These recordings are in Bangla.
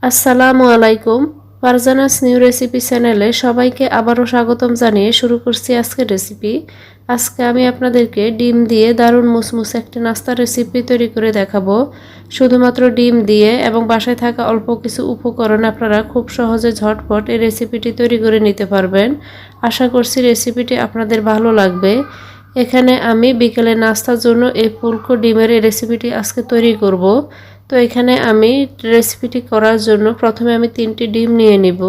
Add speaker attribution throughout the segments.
Speaker 1: আসসালামু আলাইকুম। ফারজানাস নিউ রেসিপি চ্যানেলে সবাইকে আবারও স্বাগতম জানিয়ে শুরু করছি আজকের রেসিপি। আজকে আমি আপনাদেরকে ডিম দিয়ে দারুণ মুসমুসে একটি নাস্তার রেসিপি তৈরি করে দেখাবো। শুধুমাত্র ডিম দিয়ে এবং বাসায় থাকা অল্প কিছু উপকরণ আপনারা খুব সহজে ঝটপট এই রেসিপিটি তৈরি করে নিতে পারবেন। আশা করছি রেসিপিটি আপনাদের ভালো লাগবে। এখানে আমি বিকেলে নাস্তার জন্য এই ফুলকো ডিমের এই রেসিপিটি আজকে তৈরি করব। তো এখানে আমি রেসিপিটি করার জন্য প্রথমে আমি 3টি ডিম নিয়ে নিব।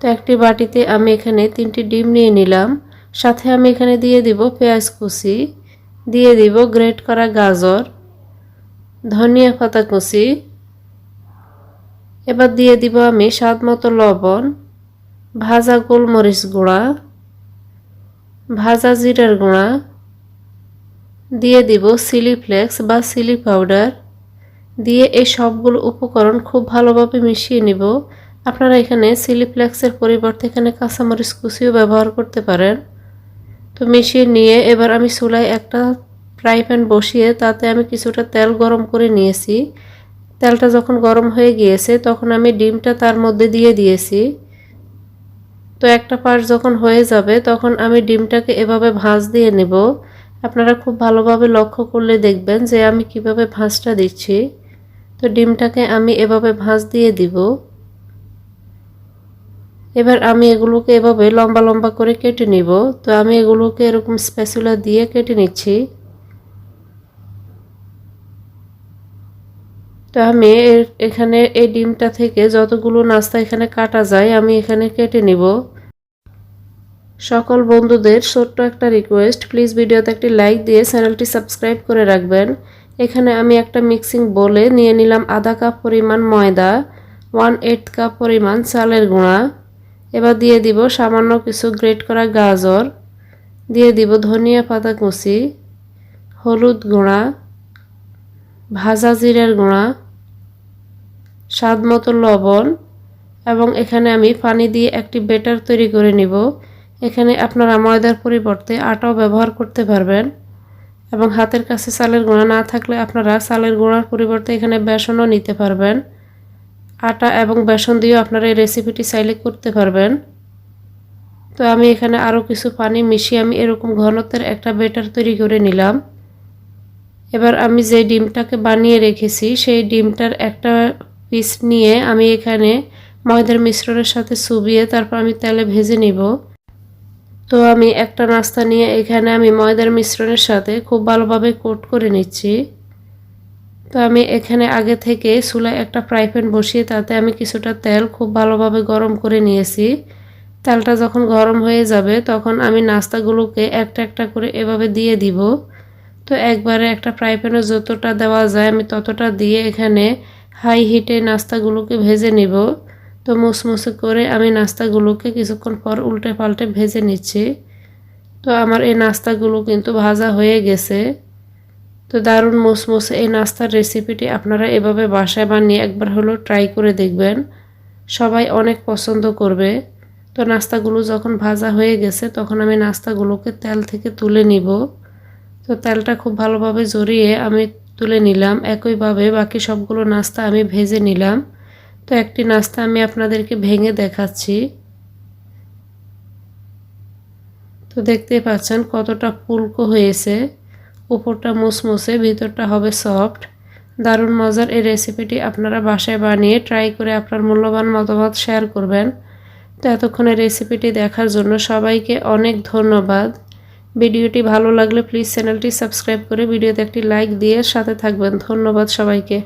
Speaker 1: তো একটি বাটিতে আমি এখানে 3টি ডিম নিয়ে নিলাম। সাথে আমি এখানে দিয়ে দিব পেঁয়াজ কুচি, দিয়ে দিব গ্রেট করা গাজর, ধনিয়া পাতা কুচি। এবার দিয়ে দিব আমি স্বাদমতো লবণ, ভাজা গোলমরিচ গুঁড়া, ভাজা জিরার গুঁড়া, দিয়ে দিব চিলি ফ্লেক্স বা চিলি পাউডার। দিয়ে এই সবগুলো উপকরণ খুব ভালোভাবে মিশিয়ে নিব। আপনারা এখানে চিলি ফ্লেক্সের পরিবর্তে এখানে কাঁচামরিচ কুচিও ব্যবহার করতে পারেন। তো মিশিয়ে নিয়ে এবার আমি চুলায় একটা ফ্রাই প্যান বসিয়ে তাতে আমি কিছুটা তেল গরম করে নিয়েছি। তেলটা যখন গরম হয়ে গিয়েছে তখন আমি ডিমটা তার মধ্যে দিয়ে দিয়েছি। তো একটা পাশ যখন হয়ে যাবে তখন আমি ডিমটাকে এভাবে ভাঁজ দিয়ে নেব। আপনারা খুব ভালোভাবে লক্ষ্য করলে দেখবেন যে আমি কিভাবে ভাঁজটা দিচ্ছি। তো ডিমটাকে আমি এভাবে ভাঁজ দিয়ে দিব। এবার আমি এগুলোকে এভাবে লম্বা লম্বা করে কেটে নিব। তো আমি এগুলোকে এরকম স্প্যাচুলা দিয়ে কেটে নিচ্ছি। তো আমি এখানে এই ডিমটা থেকে যতগুলো নাস্তা এখানে কাটা যায় আমি এখানে কেটে নিব। সকল বন্ধুদের ছোট্ট একটা রিকোয়েস্ট, প্লিজ ভিডিওতে একটি লাইক দিয়ে চ্যানেলটি সাবস্ক্রাইব করে রাখবেন। এখানে আমি একটা মিক্সিং বোলে নিয়ে নিলাম আধা কাপ পরিমাণ ময়দা, 1/8 কাপ পরিমাণ চালের গুঁড়া। এবার দিয়ে দিব সামান্য কিছু গ্রেট করা গাজর, দিয়ে দিব ধনিয়া পাতা কুচি, হলুদ গুঁড়া, ভাজা জিরার গুঁড়া, স্বাদমতো লবণ এবং এখানে আমি পানি দিয়ে একটি ব্যাটার তৈরি করে নিব। এখানে আপনারা ময়দার পরিবর্তে আটাও ব্যবহার করতে পারবেন এবং হাতের কাছে চালের গুঁড়া না থাকলে আপনারা চালের গুঁড়ার পরিবর্তে এখানে বেসনও নিতে পারবেন। আটা এবং বেসন দিয়েও আপনারা এই রেসিপিটি চাইলে করতে পারবেন। তো আমি এখানে আরও কিছু পানি মিশিয়ে আমি এরকম ঘনত্বের একটা ব্যাটার তৈরি করে নিলাম। এবার আমি যে ডিমটাকে বানিয়ে রেখেছি সেই ডিমটার একটা পিস নিয়ে আমি এখানে ময়দার মিশ্রণের সাথে চুবিয়ে তারপর আমি তেলে ভেজে নিব। তো আমি একটা নাস্তা নিয়ে এখানে আমি ময়দার মিশ্রণের সাথে খুব ভালোভাবে কোট করে নিচ্ছি। তো আমি এখানে আগে থেকে চুলায় একটা ফ্রাই প্যান বসিয়ে তাতে আমি কিছুটা তেল খুব ভালোভাবে গরম করে নিয়েছি। তেলটা যখন গরম হয়ে যাবে তখন আমি নাস্তাগুলোকে একটা একটা করে এভাবে দিয়ে দিব। তো একবারে একটা ফ্রাই প্যানে যতটা দেওয়া যায় আমি ততটা দিয়ে এখানে হাই হিটে নাস্তাগুলোকে ভেজে নিব। তো মুসমুসে করে আমি নাস্তাগুলোকে কিছুক্ষণ পর উল্টে পাল্টে ভেজে নিচ্ছি। তো আমার এই নাস্তাগুলো কিন্তু ভাজা হয়ে গেছে। তো দারুণ মুসমুসে এই নাস্তার রেসিপিটি আপনারা এভাবে বাসায় বানিয়ে একবার হলেও ট্রাই করে দেখবেন, সবাই অনেক পছন্দ করবে। তো নাস্তাগুলো যখন ভাজা হয়ে গেছে তখন আমি নাস্তাগুলোকে তেল থেকে তুলে নিব। তো তেলটা খুব ভালোভাবে জড়িয়ে আমি তুলে নিলাম। একইভাবে বাকি সবগুলো নাস্তা আমি ভেজে নিলাম। তো একটি নাস্তা আমি আপনাদেরকে ভেঙে দেখাচ্ছি। তো দেখতে পাচ্ছেন কতটা ফুলকো হয়েছে, উপরটা মুসমুসে ভিতরটা হবে সফট। দারুণ মজার এই রেসিপিটি আপনারা বাসায় বানিয়ে ট্রাই করে আপনার মূল্যবান মতামত শেয়ার করবেন। তো এতক্ষণে রেসিপিটি দেখার জন্য সবাইকে অনেক ধন্যবাদ। ভিডিওটি ভালো লাগলে প্লিজ চ্যানেলটি সাবস্ক্রাইব করে ভিডিওতে একটি লাইক দিয়ে সাথে থাকবেন। ধন্যবাদ সবাইকে।